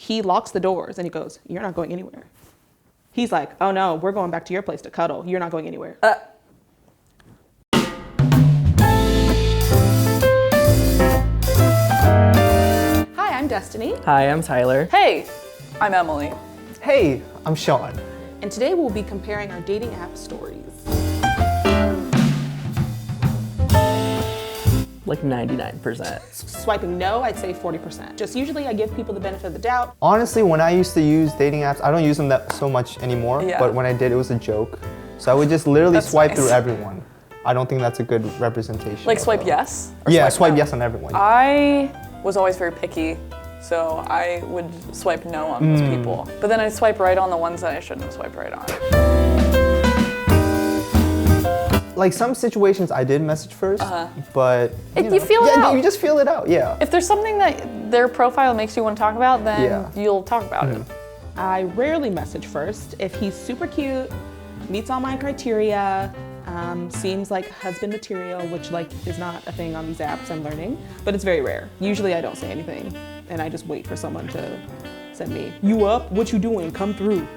He locks the doors and he goes, "You're not going anywhere." He's like, "Oh no, we're going back to your place to cuddle. You're not going anywhere." Hi, I'm Destiny. Hi, I'm Tyler. Hey, I'm Emily. Hey, I'm Sean. And today we'll be comparing our dating app stories. Like 99%. Swiping no, I'd say 40%. Just usually I give people the benefit of the doubt. Honestly, when I used to use dating apps, I don't use them that so much anymore, Yeah. but when I did, it was a joke. So I would just literally That's swipe nice. through everyone. I don't think that's a good representation. Like of, swipe yes? Or Yeah, swipe no? yes on everyone. I was always very picky, so I would swipe no on those people. But then I'd swipe right on the ones that I shouldn't have swiped right on. Like some situations I did message first, but You feel it out. You just feel it out, yeah. If there's something that their profile makes you want to talk about, then Yeah. you'll talk about it. I rarely message first. If he's super cute, meets all my criteria, seems like husband material, which like is not a thing on these apps, I'm learning, but it's very rare. Usually I don't say anything and I just wait for someone to send me, "You up? What you doing? Come through."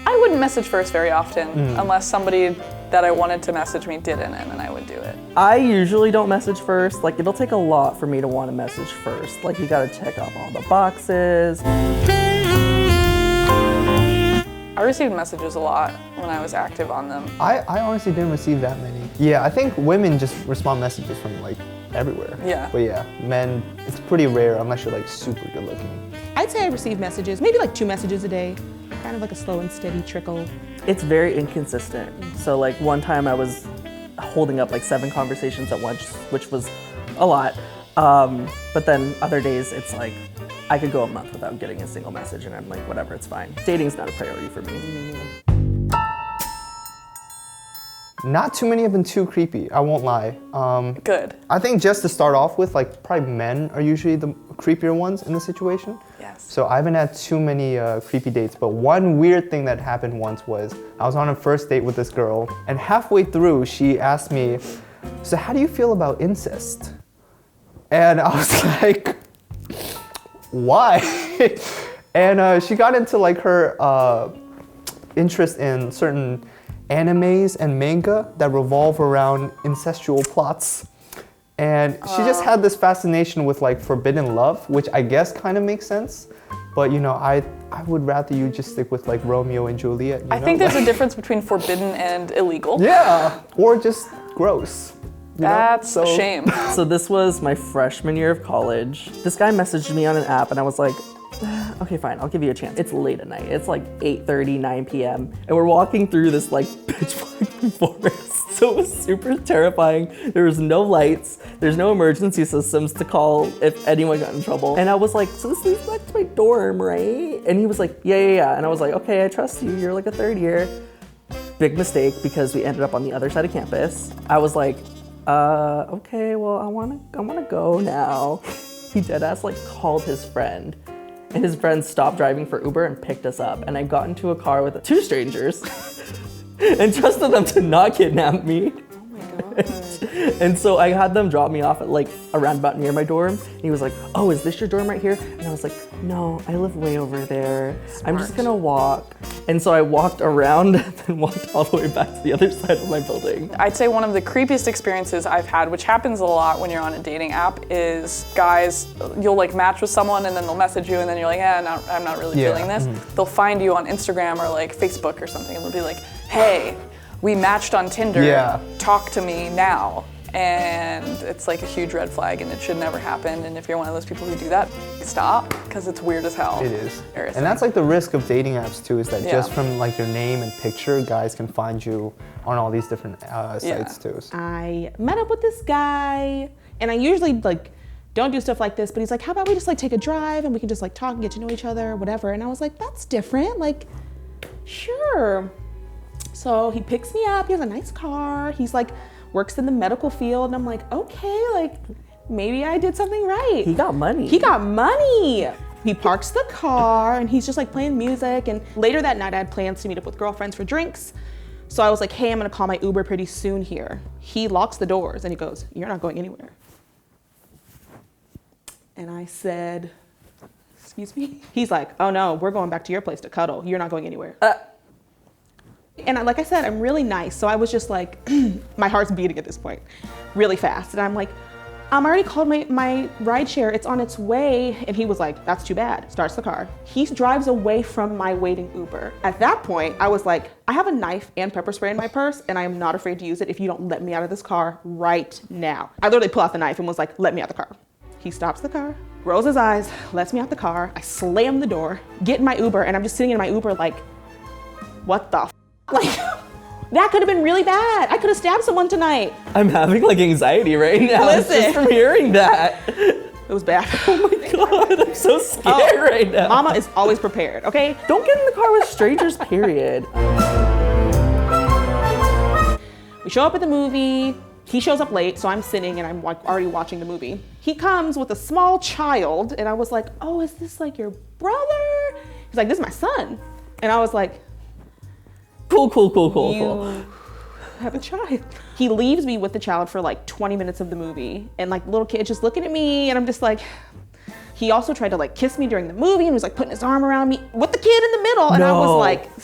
I wouldn't message first very often, unless somebody that I wanted to message me didn't, and then I would do it. I usually don't message first. Like, it'll take a lot for me to want to message first. Like, you gotta check off all the boxes. I received messages a lot when I was active on them. I honestly didn't receive that many. Yeah, I think women just respond messages from like everywhere. Yeah. But yeah, men, it's pretty rare unless you're like super good looking. I'd say I receive messages, maybe like 2 messages a day, kind of like a slow and steady trickle. It's very inconsistent. So like one time I was holding up like 7 conversations at once, which was a lot. But then other days it's like, I could go a month without getting a single message and I'm like, whatever, it's fine. Dating's not a priority for me. Not too many have been too creepy, I won't lie. Good. I think just to start off with, like probably men are usually the creepier ones in the situation. Yes. So I haven't had too many creepy dates, but one weird thing that happened once was I was on a first date with this girl and halfway through she asked me, "So how do you feel about incest?" And I was like, why? And she got into like her interest in certain animes and manga that revolve around incestual plots. And she just had this fascination with like forbidden love, which I guess kind of makes sense. But you know, I would rather you just stick with like Romeo and Juliet. You I know? think there's a difference between forbidden and illegal. Yeah, or just gross. You know? That's a So- shame. So this was my freshman year of college. This guy messaged me on an app and I was like, okay, fine, I'll give you a chance. It's late at night. It's like 8:30, 9 p.m. And we're walking through this like pitch black forest. So it was super terrifying. There was no lights. There's no emergency systems to call if anyone got in trouble. And I was like, so this leads back to my dorm, right? And he was like, yeah. And I was like, okay, I trust you. You're like a third year. Big mistake because we ended up on the other side of campus. I was like, okay, well, I wanna go now. He deadass like called his friend. And his friend stopped driving for Uber and picked us up. And I got into a car with 2 strangers and trusted them to not kidnap me. Oh my God. And so I had them drop me off at like around about near my dorm. And he was like, "Oh, is this your dorm right here?" And I was like, "No, I live way over there. I'm just gonna walk." And so I walked around and then walked all the way back to the other side of my building. I'd say one of the creepiest experiences I've had, which happens a lot when you're on a dating app, is guys, you'll like match with someone and then they'll message you and then you're like, I'm not really feeling this. They'll find you on Instagram or like Facebook or something and they'll be like, "Hey, we matched on Tinder, talk to me now." And it's like a huge red flag and it should never happen. And if you're one of those people who do that, stop, because it's weird as hell. It is. Embarrassing. And that's like the risk of dating apps too, is that Yeah. just from like your name and picture, guys can find you on all these different sites too. I met up with this guy and I usually like don't do stuff like this, but he's like, "How about we just like take a drive and we can just like talk and get to know each other, whatever." And I was like, "That's different, like, sure." So he picks me up, he has a nice car, he's like, works in the medical field, and I'm like, okay, like, maybe I did something right. He got money. He got money. He parks the car, and he's just like playing music, and later that night I had plans to meet up with girlfriends for drinks. So I was like, "Hey, I'm gonna call my Uber pretty soon here." He locks the doors, and he goes, "You're not going anywhere." And I said, excuse me? He's like, oh no, we're going back to your place to cuddle. You're not going anywhere. And like I said, I'm really nice. So I was just like, my heart's beating at this point really fast. And I'm like, I already called my ride share. It's on its way. And he was like, that's too bad. Starts the car. He drives away from my waiting Uber. At that point, I was like, I have a knife and pepper spray in my purse and I am not afraid to use it if you don't let me out of this car right now. I literally pull out the knife and was like, let me out of the car. He stops the car, rolls his eyes, lets me out the car. I slam the door, get in my Uber, and I'm just sitting in my Uber like, what the f? Like, that could have been really bad. I could have stabbed someone tonight. I'm having like anxiety right now. Listen. Just from hearing that. It was bad. Oh my God, I'm so scared right now. Mama is always prepared, okay? Don't get in the car with strangers, period. We show up at the movie. He shows up late, so I'm sitting and I'm like already watching the movie. He comes with a small child and I was like, oh, is this like your brother? He's like, this is my son. And I was like, Cool. you have a child. He leaves me with the child for like 20 minutes of the movie and like the little kid just looking at me and I'm just like, he also tried to like kiss me during the movie and was like putting his arm around me with the kid in the middle. And I was like,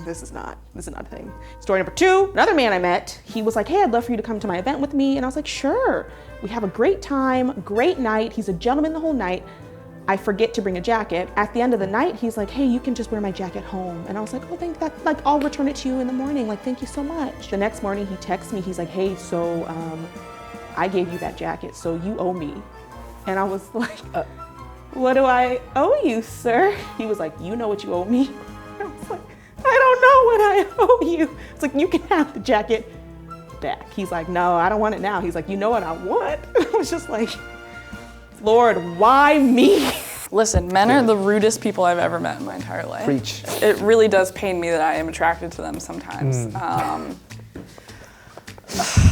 this is not a thing. Story number 2, another man I met, he was like, hey, I'd love for you to come to my event with me. And I was like, sure. We have a great time, great night. He's a gentleman the whole night. I forget to bring a jacket. At the end of the night, he's like, hey, you can just wear my jacket home. And I was like, oh, thank that. Like, I'll return it to you in the morning. Like, thank you so much. The next morning he texts me. He's like, hey, so I gave you that jacket, so you owe me. And I was like, what do I owe you, sir? He was like, you know what you owe me. I was like, I don't know what I owe you. It's like, you can have the jacket back. He's like, no, I don't want it now. He's like, you know what I want? I was just like, Lord, why me? Listen, men are the rudest people I've ever met in my entire life. Preach. It really does pain me that I am attracted to them sometimes.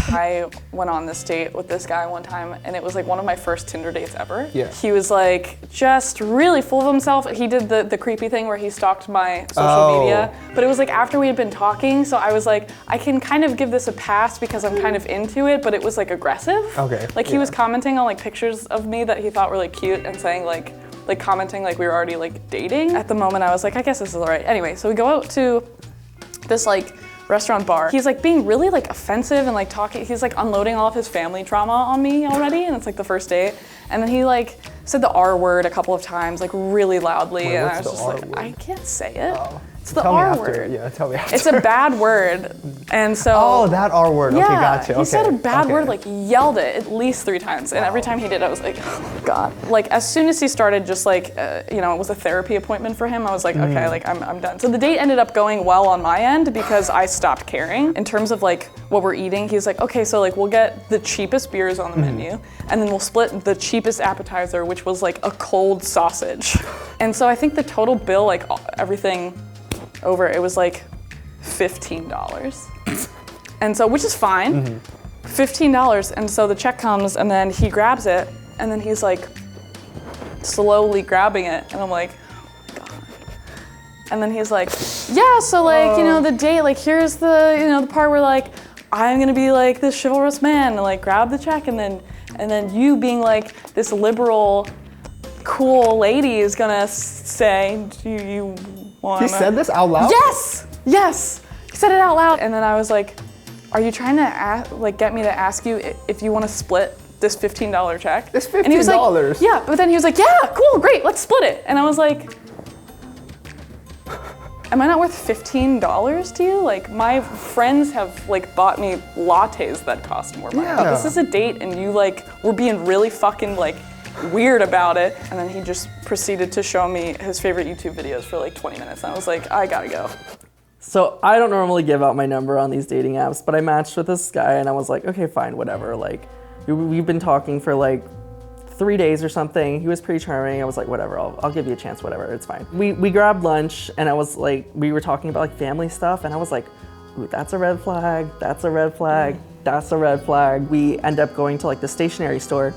I went on this date with this guy one time and it was like one of my first Tinder dates ever. Yeah. He was like just really full of himself. He did the creepy thing where he stalked my social media, but it was like after we had been talking, so I was like, I can kind of give this a pass because I'm kind of into it, but it was like aggressive. Okay. Like he was commenting on like pictures of me that he thought were like cute and saying like commenting like we were already like dating. At the moment I was like, I guess this is all right. Anyway, so we go out to this like restaurant bar. He's like being really like offensive and like talking, he's like unloading all of his family trauma on me already and it's like the first date. And then he like said the R word a couple of times, like really loudly. Wait, and I what's was the just R like, word? I can't say it. Oh. It's the Tell me R after. word. Yeah, tell me after. It's a bad word. And so Oh, that R word. yeah, Okay, gotcha. he said a Okay, bad okay. word, like yelled it at least 3 times. And every time he did, I was like, oh God. Like as soon as he started just like, you know, it was a therapy appointment for him, I was like, okay, like I'm done. So the date ended up going well on my end because I stopped caring. In terms of like what we're eating, he's like, okay, so like we'll get the cheapest beers on the menu and then we'll split the cheapest appetizer, which was like a cold sausage. And so I think the total bill, like everything over, it was like $15. And so, which is fine, $15. And so the check comes and then he grabs it and then he's like slowly grabbing it. And I'm like, oh God. And then he's like, yeah, so like, you know, the date, like here's the, you know, the part where like, I'm gonna be like this chivalrous man and like grab the check and then you being like this liberal, cool lady is gonna say, do you want He said this out loud? Yes, he said it out loud. And then I was like, are you trying to get me to ask you if you want to split this $15 check? This And he was like, $15? yeah, but then he was like, yeah, cool, great, let's split it. And I was like, am I not worth $15 to you? Like my friends have like bought me lattes that cost more money. Yeah. But this is a date and you like were being really fucking like weird about it. And then he just proceeded to show me his favorite YouTube videos for like 20 minutes. And I was like, I gotta go. So I don't normally give out my number on these dating apps, but I matched with this guy and I was like, okay, fine, whatever. Like we've been talking for like 3 days or something. He was pretty charming. I was like, whatever, I'll give you a chance, whatever, it's fine. We grabbed lunch and I was like, we were talking about like family stuff and I was like, ooh, that's a red flag, that's a red flag, that's a red flag. We end up going to like the stationery store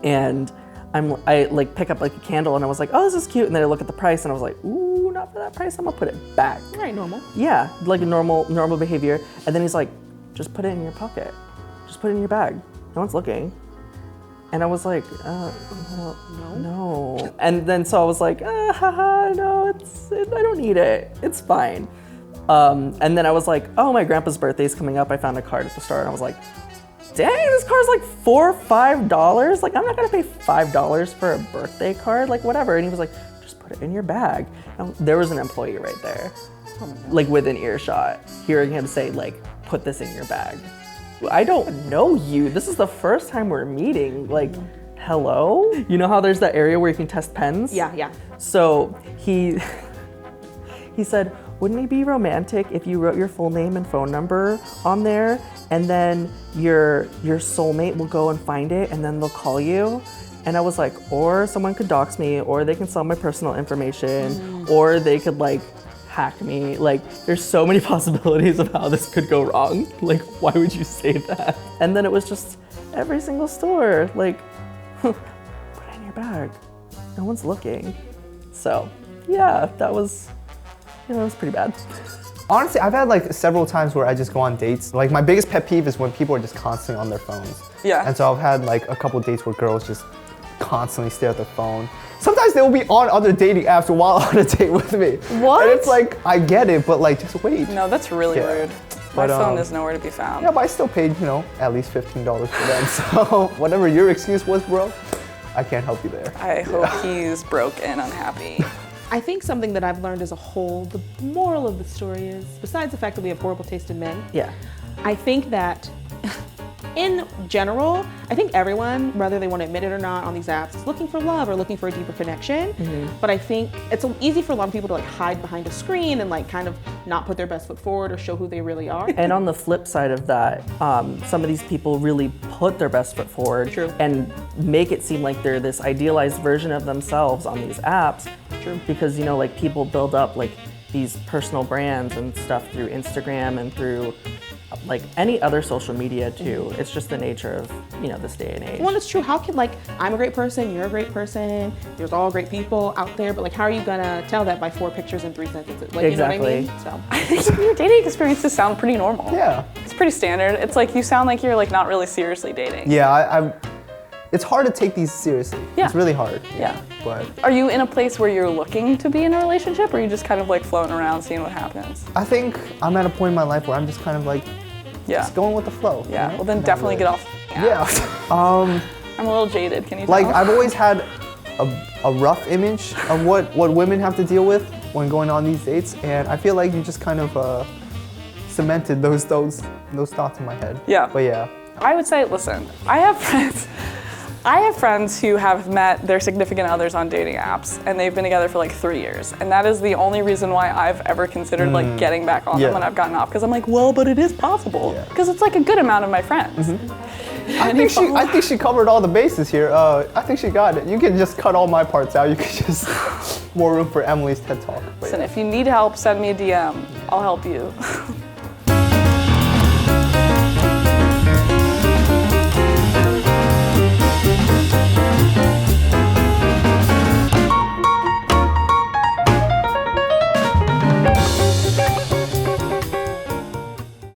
and I like pick up like a candle and I was like, oh, this is cute. And then I look at the price and I was like, ooh, not for that price, I'm gonna put it back. Right, normal. Yeah, like a normal behavior. And then he's like, just put it in your pocket. Just put it in your bag. No one's looking. And I was like, no. And then so I was like, no, I don't need it. It's fine. And then I was like, oh, my grandpa's birthday's coming up. I found a card at the store and I was like, dang, this card's like $4 or $5. Like, I'm not gonna pay $5 for a birthday card, like whatever. And he was like, just put it in your bag. And there was an employee right there, like within earshot, hearing him say like, put this in your bag. I don't know you. This is the first time we're meeting. Like, hello? You know how there's that area where you can test pens? Yeah. So he said, wouldn't it be romantic if you wrote your full name and phone number on there and then your soulmate will go and find it and then they'll call you? And I was like, or someone could dox me, or they can sell my personal information, or they could like hack me. Like, there's so many possibilities of how this could go wrong. Like, why would you say that? And then it was just every single store, like, put it in your bag. No one's looking. So, yeah, that was pretty bad. Honestly, I've had like several times where I just go on dates. Like my biggest pet peeve is when people are just constantly on their phones. Yeah. And so I've had like a couple dates where girls just constantly stare at their phone. Sometimes they will be on other dating apps while on a date with me. What? And it's like, I get it, but like, just wait. No, that's really rude. My But, phone is nowhere to be found. Yeah, but I still paid, at least $15 for them. So whatever your excuse was, bro, I can't help you there. I hope he's broke and unhappy. I think something that I've learned as a whole, the moral of the story is, besides the fact that we have horrible taste in men, Yeah. I think that in general, I think everyone, whether they want to admit it or not on these apps, is looking for love or looking for a deeper connection. But I think it's easy for a lot of people to like hide behind a screen and like kind of not put their best foot forward or show who they really are. And on the flip side of that, some of these people really put their best foot forward and make it seem like they're this idealized version of themselves on these apps. Because, like people build up like these personal brands and stuff through Instagram and through like any other social media too. It's just the nature of, this day and age. Well, it's true. How can I'm a great person, you're a great person, there's all great people out there, but like how are you gonna tell that by 4 pictures and 3 sentences? Like, Exactly. You know what I mean? So I think your dating experiences sound pretty normal. Yeah. It's pretty standard. It's like you sound like you're like not really seriously dating. Yeah, it's hard to take these seriously. Yeah. It's really hard. Yeah. But Are you in a place where you're looking to be in a relationship, or are you just kind of like floating around seeing what happens? I think I'm at a point in my life where I'm just kind of like, Yeah. just going with the flow. Yeah. Well, then definitely get off. Yeah. I'm a little jaded. Can you tell? Like I've always had a rough image of what women have to deal with when going on these dates, and I feel like you just kind of cemented those thoughts in my head. Yeah. But yeah. I would say, listen, I have friends who have met their significant others on dating apps, and they've been together for like 3 years. And that is the only reason why I've ever considered like getting back on them when I've gotten off. Because I'm like, well, but it is possible. Because it's like a good amount of my friends. I think she covered all the bases here. I think she got it. You can just cut all my parts out. You can just more room for Emily's TED Talk. But Listen, if you need help, send me a DM. I'll help you.